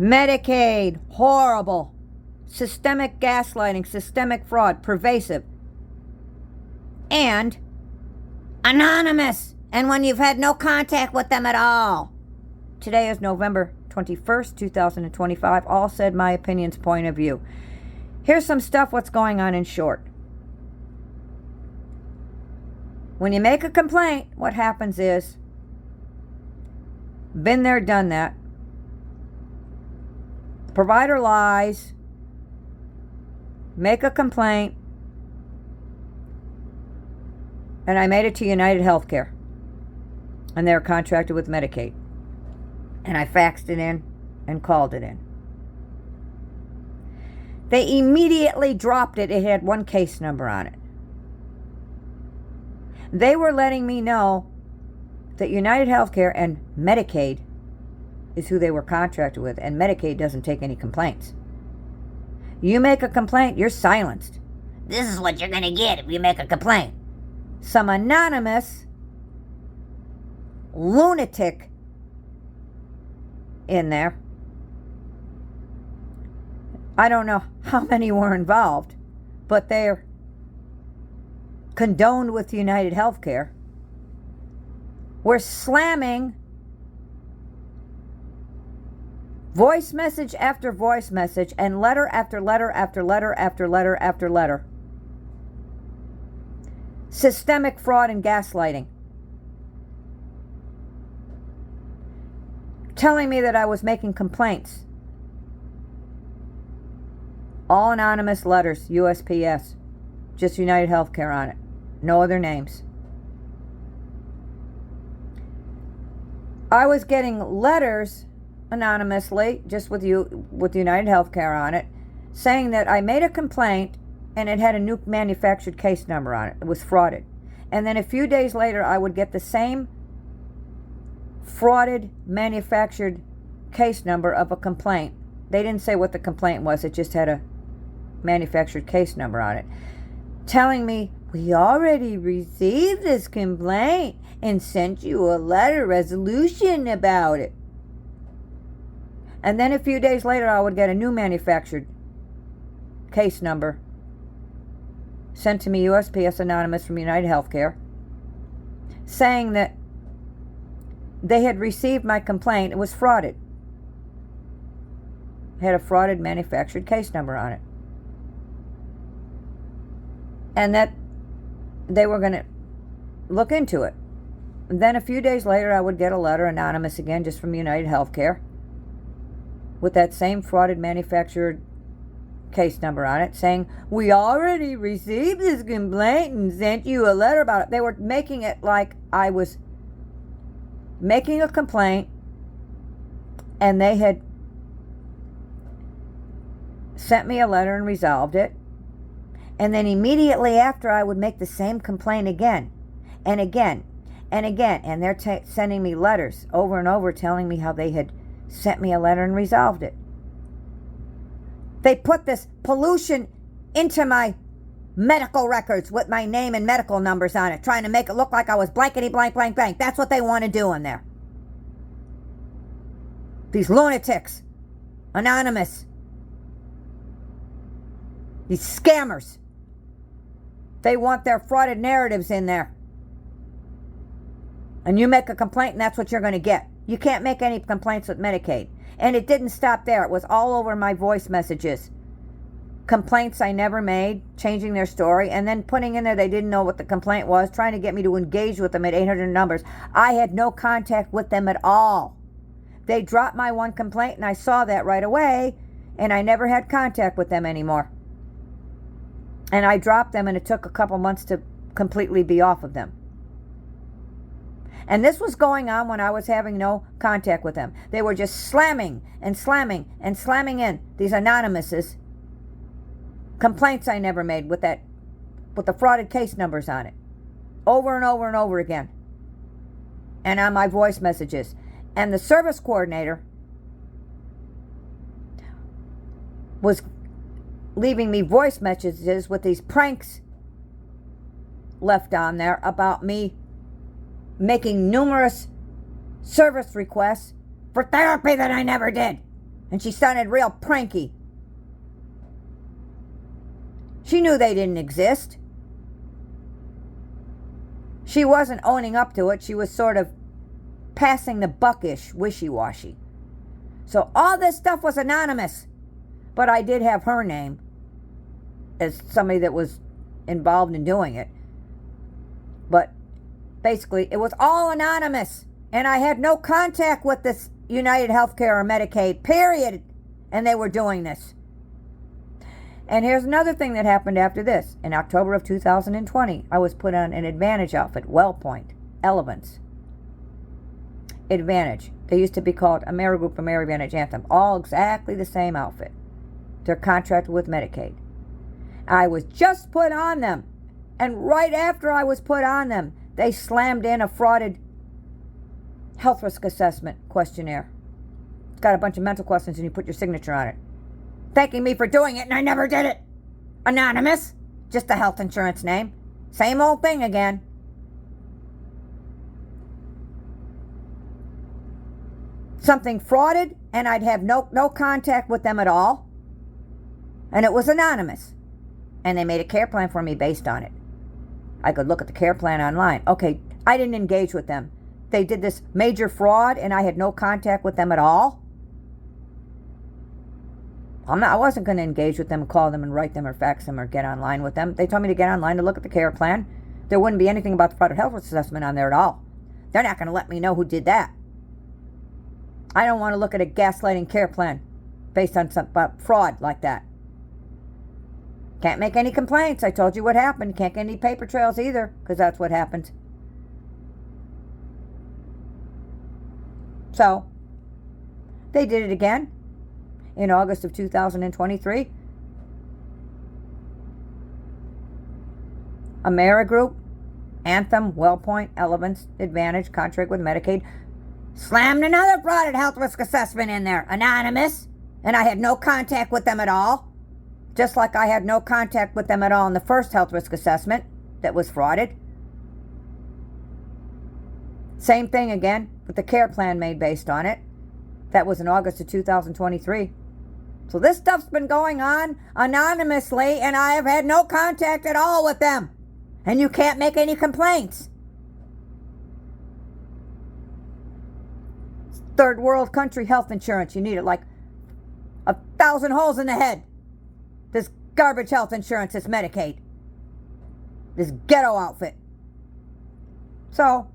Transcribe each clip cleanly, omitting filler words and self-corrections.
Medicaid, horrible. Systemic gaslighting, systemic fraud, pervasive. And anonymous. And when you've had no contact with them at all. Today is November 21st, 2025. All said my opinion's point of view. Here's some stuff what's going on in short. When you make a complaint, what happens is, been there, done that. Provider lies. Make a complaint. And I made it to UnitedHealthCare. And they're contracted with Medicaid. And I faxed it in and called it in. They immediately dropped it. It had one case number on it. They were letting me know that UnitedHealthCare and Medicaid is who they were contracted with, and Medicaid doesn't take any complaints. You make a complaint, you're silenced. This is what you're going to get if you make a complaint. Some anonymous lunatic in there. I don't know how many were involved, but they're condoned with UnitedHealthCare. We're slamming voice message after voice message and letter after letter after letter after letter after letter. Systemic fraud and gaslighting. Telling me that I was making complaints. All anonymous letters, USPS. Just UnitedHealthCare on it. No other names. I was getting letters anonymously, just with UnitedHealthCare on it, saying that I made a complaint and it had a new manufactured case number on it. It was frauded. And then a few days later, I would get the same frauded manufactured case number of a complaint. They didn't say what the complaint was. It just had a manufactured case number on it. Telling me, we already received this complaint and sent you a letter resolution about it. And then a few days later, I would get a new manufactured case number sent to me, USPS Anonymous from UnitedHealthCare, saying that they had received my complaint. It was frauded. It had a frauded manufactured case number on it. And that they were going to look into it. And then a few days later, I would get a letter, anonymous again, just from UnitedHealthCare, with that same frauded manufactured case number on it, saying, we already received this complaint and sent you a letter about it. They were making it like I was making a complaint and they had sent me a letter and resolved it. And then immediately after, I would make the same complaint again and again and again. And they're sending me letters over and over telling me how they had sent me a letter and resolved it. They put this pollution into my medical records with my name and medical numbers on it, trying to make it look like I was blankety blank blank blank. That's what they want to do in there. These lunatics, anonymous, these scammers. They want their frauded narratives in there. And you make a complaint and that's what you're going to get. You can't make any complaints with Medicaid. And it didn't stop there. It was all over my voice messages. Complaints I never made, changing their story, and then putting in there they didn't know what the complaint was, trying to get me to engage with them at 800 numbers. I had no contact with them at all. They dropped my one complaint and I saw that right away, and I never had contact with them anymore. And I dropped them, and it took a couple months to completely be off of them. And this was going on when I was having no contact with them. They were just slamming and slamming and slamming in these anonymouses. Complaints I never made with the frauded case numbers on it. Over and over and over again. And on my voice messages. And the service coordinator was leaving me voice messages with these pranks left on there about me making numerous service requests for therapy that I never did. And she sounded real pranky. She knew they didn't exist. She wasn't owning up to it. She was sort of passing the buck-ish, wishy-washy. So all this stuff was anonymous. But I did have her name as somebody that was involved in doing it. But basically, it was all anonymous. And I had no contact with this United Healthcare or Medicaid, period. And they were doing this. And here's another thing that happened after this. In October of 2020, I was put on an Advantage outfit, WellPoint, ELEVANCE. Advantage. They used to be called AmeriGroup, AmeriVantage, Anthem. All exactly the same outfit. They're contracted with Medicaid. I was just put on them. And right after I was put on them, they slammed in a frauded health risk assessment questionnaire. It's got a bunch of mental questions and you put your signature on it. Thanking me for doing it, and I never did it. Anonymous. Just a health insurance name. Same old thing again. Something frauded, and I'd have no contact with them at all. And it was anonymous. And they made a care plan for me based on it. I could look at the care plan online. Okay, I didn't engage with them. They did this major fraud, and I had no contact with them at all. I wasn't going to engage with them and call them and write them or fax them or get online with them. They told me to get online to look at the care plan. There wouldn't be anything about the fraud health assessment on there at all. They're not going to let me know who did that. I don't want to look at a gaslighting care plan based on some fraud like that. Can't make any complaints. I told you what happened. Can't get any paper trails either, because that's what happens. So, they did it again. In August of 2023, AmeriGroup, Anthem, WellPoint, ELEVANCE, Advantage, contract with Medicaid, slammed another frauded health risk assessment in there, anonymous, and I had no contact with them at all, just like I had no contact with them at all in the first health risk assessment that was frauded. Same thing again with the care plan made based on it. That was in August of 2023. So this stuff's been going on anonymously, and I have had no contact at all with them. And you can't make any complaints. Third world country health insurance. You need it like 1,000 holes in the head. This garbage health insurance, this Medicaid. This ghetto outfit. So,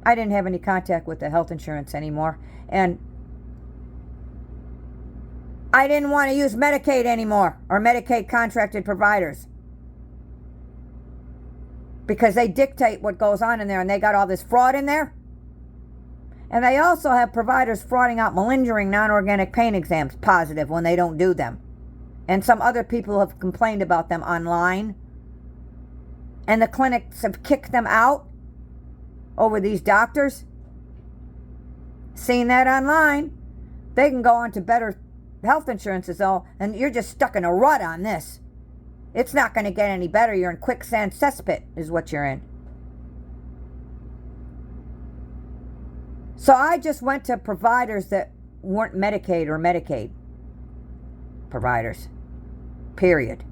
I didn't have any contact with the health insurance anymore. And I didn't want to use Medicaid anymore, or Medicaid contracted providers, because they dictate what goes on in there, and they got all this fraud in there. And they also have providers frauding out malingering non-organic pain exams positive when they don't do them. And some other people have complained about them online. And the clinics have kicked them out over these doctors. Seen that online. They can go on to better health insurances though, and you're just stuck in a rut on this. It's not going to get any better. You're in quicksand cesspit is what you're in. So I just went to providers that weren't Medicaid or Medicaid providers. Period.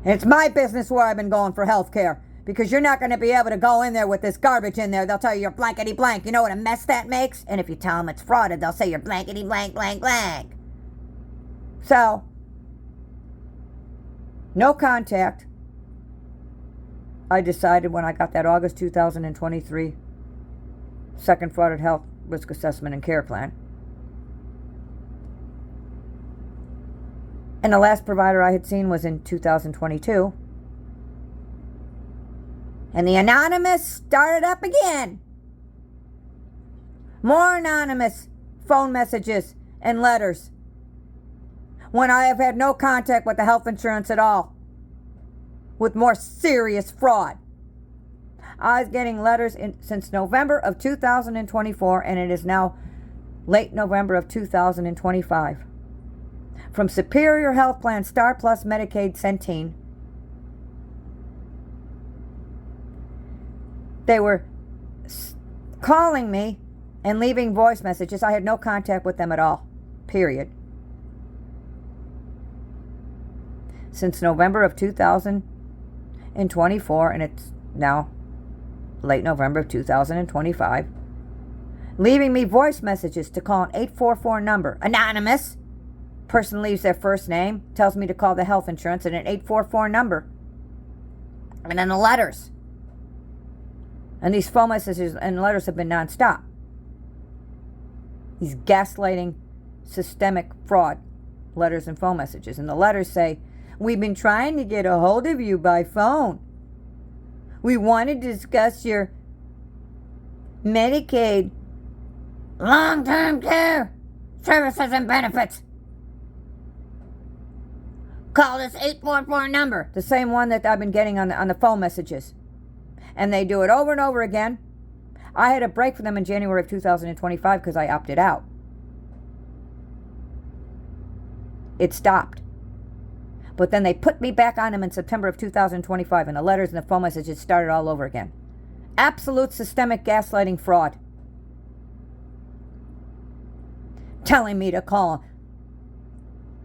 And it's my business where I've been going for health care, because you're not going to be able to go in there with this garbage in there. They'll tell you you're blankety blank. You know what a mess that makes? And if you tell them it's frauded, they'll say you're blankety blank blank blank. So, no contact. I decided when I got that August 2023 second frauded health risk assessment and care plan. And the last provider I had seen was in 2022. And the anonymous started up again. More anonymous phone messages and letters, when I have had no contact with the health insurance at all, with more serious fraud. I was getting letters since November of 2024, and it is now late November of 2025. From Superior Health Plan Star Plus Medicaid Centene. They were calling me and leaving voice messages. I had no contact with them at all, period. Since November of 2024, and it's now late November of 2025, leaving me voice messages to call an 844 number. Anonymous. Person leaves their first name, tells me to call the health insurance at an 844 number. And then the letters. And these phone messages and letters have been nonstop. These gaslighting, systemic fraud letters and phone messages. And the letters say, we've been trying to get a hold of you by phone. We want to discuss your Medicaid long-term care services and benefits. Call this 844 number. The same one that I've been getting on the phone messages. And they do it over and over again. I had a break from them in January of 2025 because I opted out. It stopped. But then they put me back on them in September of 2025, and the letters and the phone messages started all over again. Absolute systemic gaslighting fraud. Telling me to call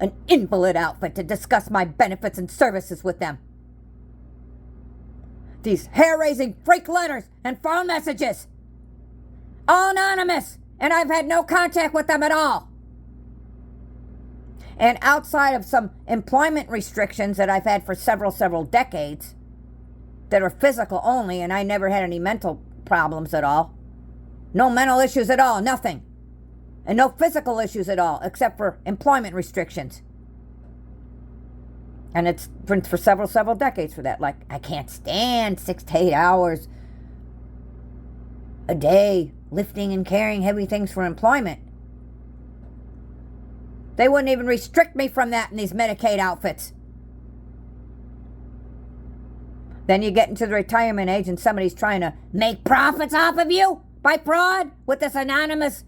an invalid outfit to discuss my benefits and services with them. These hair-raising freak letters and phone messages. All anonymous, and I've had no contact with them at all. And outside of some employment restrictions that I've had for several decades that are physical only, and I never had any mental problems at all. No mental issues at all, nothing. And no physical issues at all, except for employment restrictions. And it's been for several decades for that. Like, I can't stand 6 to 8 hours a day lifting and carrying heavy things for employment. They wouldn't even restrict me from that in these Medicaid outfits. Then you get into the retirement age and somebody's trying to make profits off of you by fraud with this anonymous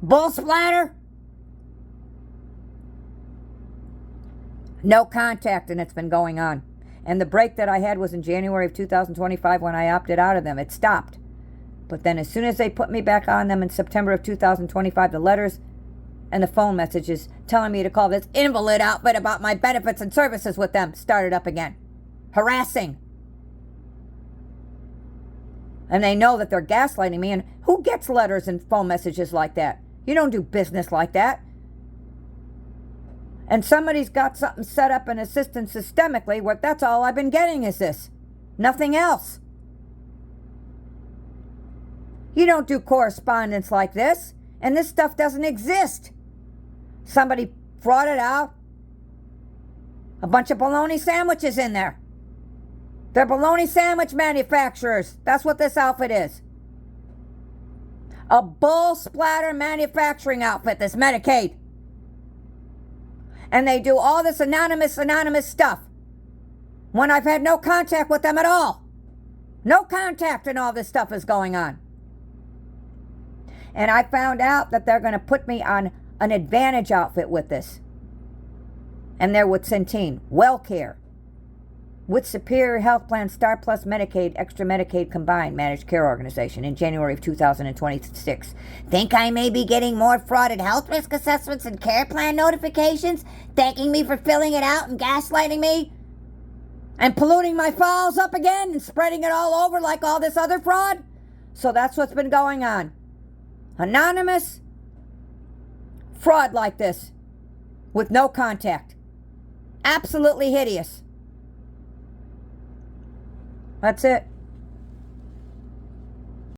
bull splatter. No contact, and it's been going on. And the break that I had was in January of 2025 when I opted out of them. It stopped. But then as soon as they put me back on them in September of 2025, the letters and the phone messages telling me to call this invalid outfit about my benefits and services with them started up again. Harassing. And they know that they're gaslighting me. And who gets letters and phone messages like that? You don't do business like that. And somebody's got something set up in a system systemically where that's all I've been getting is this. Nothing else. You don't do correspondence like this. And this stuff doesn't exist. Somebody frauded out a bunch of bologna sandwiches in there. They're bologna sandwich manufacturers. That's what this outfit is. A bull splatter manufacturing outfit, this Medicaid. And they do all this anonymous stuff when I've had no contact with them at all. No contact, and all this stuff is going on. And I found out that they're going to put me on an Advantage outfit with this. And they're with Centene, WellCare, with Superior Health Plan, Star Plus Medicaid, Extra Medicaid Combined Managed Care Organization in January of 2026. Think I may be getting more frauded health risk assessments and care plan notifications, thanking me for filling it out and gaslighting me, and polluting my files up again and spreading it all over like all this other fraud? So that's what's been going on. Anonymous fraud like this with no contact. Absolutely hideous. That's it.